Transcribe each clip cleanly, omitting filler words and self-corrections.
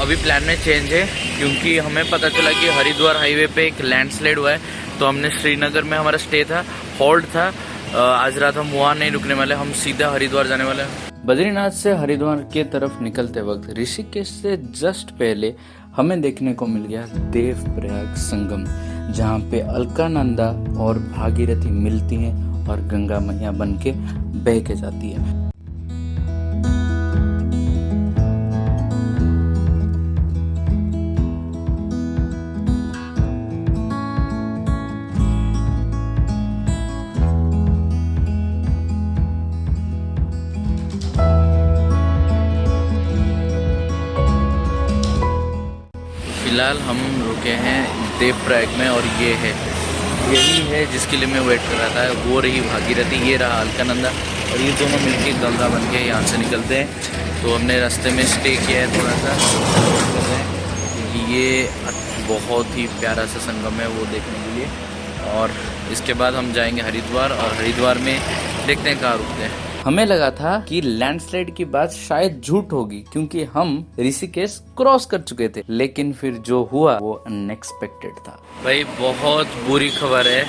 अभी प्लान में चेंज है क्योंकि हमें पता चला कि हरिद्वार हाईवे पे एक लैंडस्लाइड हुआ है। तो हमने श्रीनगर में हमारा स्टे था, हॉल्ट था, आज रात हम वहाँ नहीं रुकने वाले, हम सीधा हरिद्वार जाने वाले हैं। बद्रीनाथ से हरिद्वार के तरफ निकलते वक्त ऋषिकेश से जस्ट पहले हमें देखने को मिल गया देवप्रयाग संगम, जहाँ पे अलकानंदा और भागीरथी मिलती हैं और गंगा मैया बन के बह के जाती है। फिलहाल हम रुके हैं देवप्रयाग में और यही है जिसके लिए मैं वेट कर रहा था। वो रही भागीरथी, ये रहा अलकानंदा और ये दोनों मिलके गंगा बन के यहाँ से निकलते हैं। तो हमने रास्ते में स्टे किया है थोड़ा सा, क्योंकि ये बहुत ही प्यारा सा संगम है वो देखने के लिए। और इसके बाद हम जाएंगे हरिद्वार और हरिद्वार में देखते हैं कहाँ रुकते हैं। हमें लगा था कि लैंडस्लाइड की बात शायद झूठ होगी क्योंकि हम ऋषिकेश क्रॉस कर चुके थे, लेकिन फिर जो हुआ वो अनएक्सपेक्टेड था। भाई बहुत बुरी खबर है,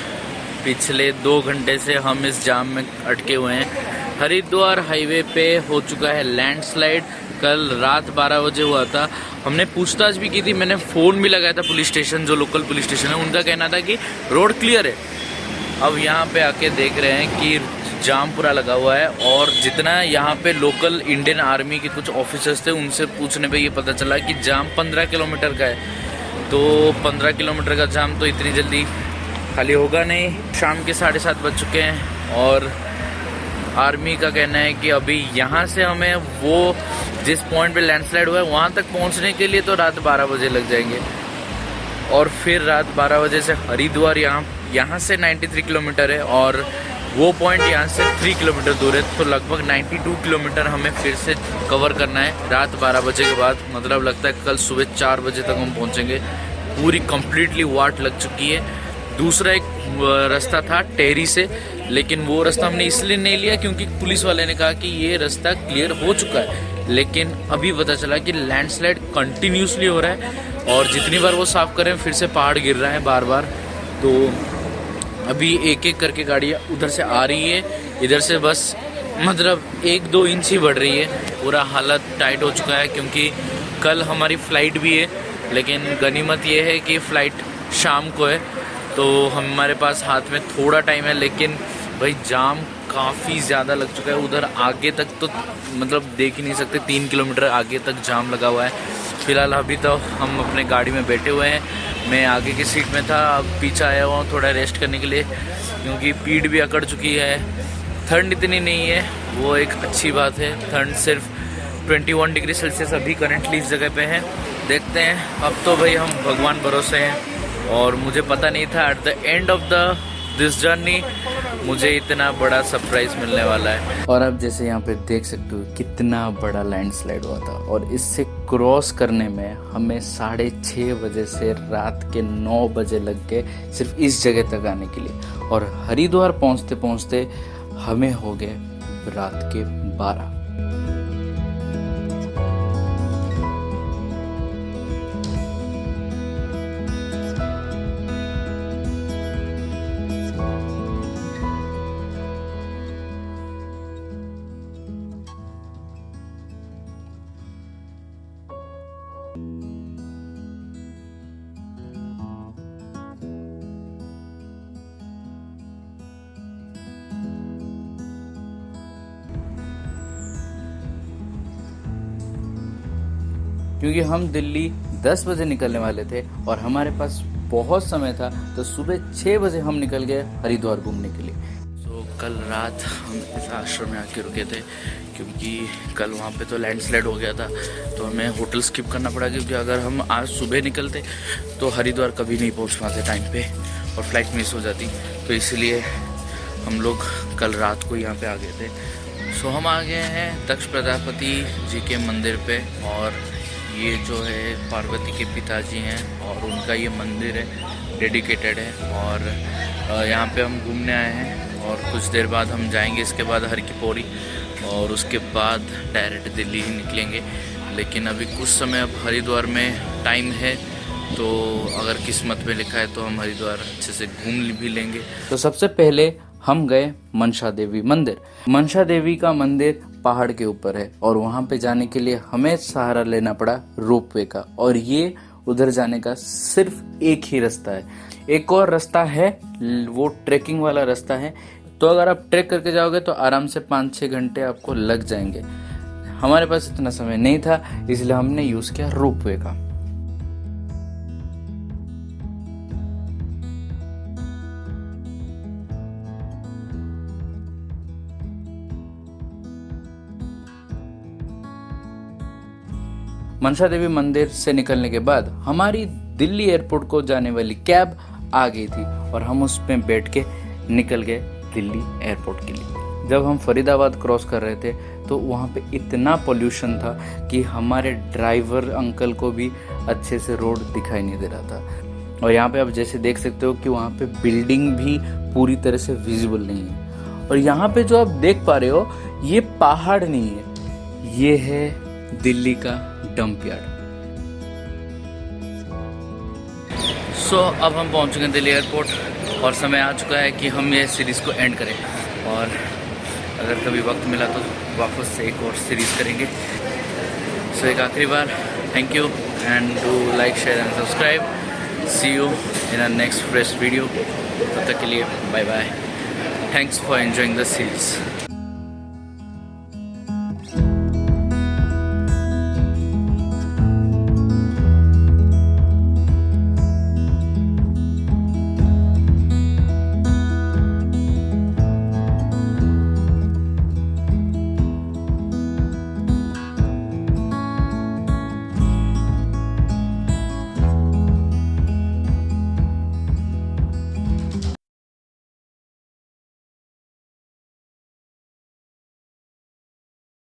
पिछले 2 घंटे से हम इस जाम में अटके हुए हैं। हरिद्वार हाईवे पे हो चुका है लैंडस्लाइड, कल रात 12 बजे हुआ था। हमने पूछताछ भी की थी, मैंने फ़ोन भी लगाया था पुलिस स्टेशन, जो लोकल पुलिस स्टेशन है, उनका कहना था कि रोड क्लियर है। अब यहाँ पे आके देख रहे हैं कि जाम पूरा लगा हुआ है और जितना यहाँ पे लोकल इंडियन आर्मी के कुछ ऑफिसर्स थे उनसे पूछने पे ये पता चला कि जाम 15 किलोमीटर का है। तो 15 किलोमीटर का जाम तो इतनी जल्दी खाली होगा नहीं। शाम के 7:30 बज चुके हैं और आर्मी का कहना है कि अभी यहाँ से हमें वो जिस पॉइंट पे लैंडस्लाइड हुआ है वहाँ तक पहुँचने के लिए तो रात 12 बजे लग जाएंगे और फिर रात 12 बजे से हरिद्वार यहाँ से 93 किलोमीटर है और वो पॉइंट यहाँ से 3 किलोमीटर दूर है। तो लगभग 92 किलोमीटर हमें फिर से कवर करना है रात 12 बजे के बाद। मतलब लगता है कल सुबह 4 बजे तक हम पहुँचेंगे। पूरी कंप्लीटली वाट लग चुकी है। दूसरा एक रास्ता था टेहरी से, लेकिन वो रास्ता हमने इसलिए नहीं लिया क्योंकि पुलिस वाले ने कहा कि ये रास्ता क्लियर हो चुका है। लेकिन अभी पता चला कि लैंडस्लाइड कंटिन्यूसली हो रहा है और जितनी बार वो साफ़ करें फिर से पहाड़ गिर रहा है बार बार। तो अभी एक एक करके गाड़ियाँ उधर से आ रही है, इधर से बस मतलब 1-2 इंच ही बढ़ रही है। पूरा हालत टाइट हो चुका है क्योंकि कल हमारी फ़्लाइट भी है, लेकिन गनीमत ये है कि फ़्लाइट शाम को है तो हमारे पास हाथ में थोड़ा टाइम है। लेकिन भाई जाम काफ़ी ज़्यादा लग चुका है। उधर आगे तक तो मतलब देख ही नहीं सकते, 3 किलोमीटर आगे तक जाम लगा हुआ है। फ़िलहाल अभी तो हम अपने गाड़ी में बैठे हुए हैं, मैं आगे की सीट में था, अब पीछे आया हुआ हूँ थोड़ा रेस्ट करने के लिए क्योंकि पीठ भी अकड़ चुकी है। ठंड इतनी नहीं है, वो एक अच्छी बात है। ठंड सिर्फ 21 डिग्री सेल्सियस अभी करंटली इस जगह पे है। देखते हैं अब तो भाई हम भगवान भरोसे हैं और मुझे पता नहीं था at the end of this journey मुझे इतना बड़ा सरप्राइज मिलने वाला है। और अब जैसे यहाँ पे देख सकते हो कितना बड़ा लैंडस्लाइड हुआ था और इससे क्रॉस करने में हमें 6:30 बजे से रात के 9 बजे लग गए सिर्फ इस जगह तक आने के लिए। और हरिद्वार पहुँचते पहुँचते हमें हो गए रात के 12। क्योंकि हम दिल्ली 10 बजे निकलने वाले थे और हमारे पास बहुत समय था, तो सुबह 6 बजे हम निकल गए हरिद्वार घूमने के लिए। तो कल रात हम इस आश्रम में आके रुके थे क्योंकि कल वहाँ पे तो लैंडस्लाइड हो गया था, तो हमें होटल स्किप करना पड़ा क्योंकि अगर हम आज सुबह निकलते तो हरिद्वार कभी नहीं पहुँच पाते टाइम पे और फ्लाइट मिस हो जाती। तो इसलिए हम लोग कल रात को यहाँ पे आ गए थे। सो हम आ गए हैं दक्ष प्रजापति जी के मंदिर पे और ये जो है पार्वती के पिताजी हैं और उनका ये मंदिर है, डेडिकेटेड है। और यहाँ पे हम घूमने आए हैं और कुछ देर बाद हम जाएंगे इसके बाद हर की पौड़ी और उसके बाद डायरेक्ट दिल्ली ही निकलेंगे। लेकिन अभी कुछ समय अब हरिद्वार में टाइम है, तो अगर किस्मत में लिखा है तो हम हरिद्वार अच्छे से घूम भी लेंगे। तो सबसे पहले हम गए मनसा देवी मंदिर। मनसा देवी का मंदिर पहाड़ के ऊपर है और वहाँ पे जाने के लिए हमें सहारा लेना पड़ा रोपवे का, और ये उधर जाने का सिर्फ एक ही रास्ता है। एक और रास्ता है, वो ट्रैकिंग वाला रास्ता है, तो अगर आप ट्रैक करके जाओगे तो आराम से 5-6 घंटे आपको लग जाएंगे। हमारे पास इतना समय नहीं था, इसलिए हमने यूज किया रोपवे का। मनसा देवी मंदिर से निकलने के बाद हमारी दिल्ली एयरपोर्ट को जाने वाली कैब आ गई थी और हम उस पे बैठ के निकल गए दिल्ली एयरपोर्ट के लिए। जब हम फरीदाबाद क्रॉस कर रहे थे तो वहाँ पे इतना पोल्यूशन था कि हमारे ड्राइवर अंकल को भी अच्छे से रोड दिखाई नहीं दे रहा था। और यहाँ पे आप जैसे देख सकते हो कि वहाँ पे बिल्डिंग भी पूरी तरह से विजिबल नहीं है। और यहाँ पे जो आप देख पा रहे हो ये पहाड़ नहीं है, ये है दिल्ली का डंप यार्ड। सो अब हम पहुँच गए दिल्ली एयरपोर्ट और समय आ चुका है कि हम ये सीरीज़ को एंड करें, और अगर कभी वक्त मिला तो वापस से एक और सीरीज़ करेंगे। सो एक आखिरी बार thank you and do like share and subscribe. See you in a next fresh video. तब तक के लिए bye bye. Thanks for enjoying the series.